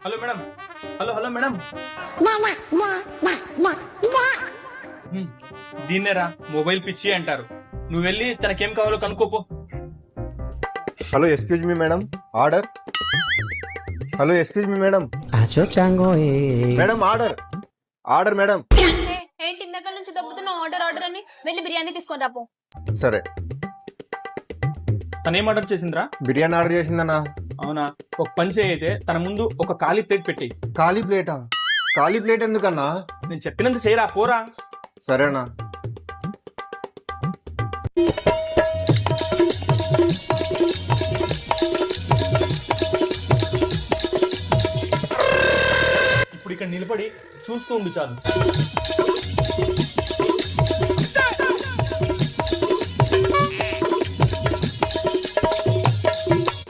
Hello madam, hello madam. దీన్నేరా mobile పిచ్చి అంటారు. నువ్వు వెళ్ళి తనకేం కావాలో కనుక్కోపో. Hello excuse me madam, order. Hello excuse me madam, madam order madam. ఏంటి ఇందాక నుంచి దబ్బుతున్న ఆర్డర్ అని వెళ్ళి బిర్యానీ తీసుకొని రాపో. సరే. తనేం ఆర్డర్ చేసిందిరా? బిర్యానీ ఆర్డర్ చేసిందన్నా. అవునా, ఒక పని చేయైతే తన ముందు ఒక ఖాళీ ప్లేట్ పెట్టి. ఖాళీ ప్లేటా? ఖాళీ ప్లేట్ ఎందుకన్నా? నేను చెప్పినంత చేయరా, పోరా. సరేనా. ఇప్పుడు ఇక్కడ నిలబడి చూస్తూ ఉండు చాలు.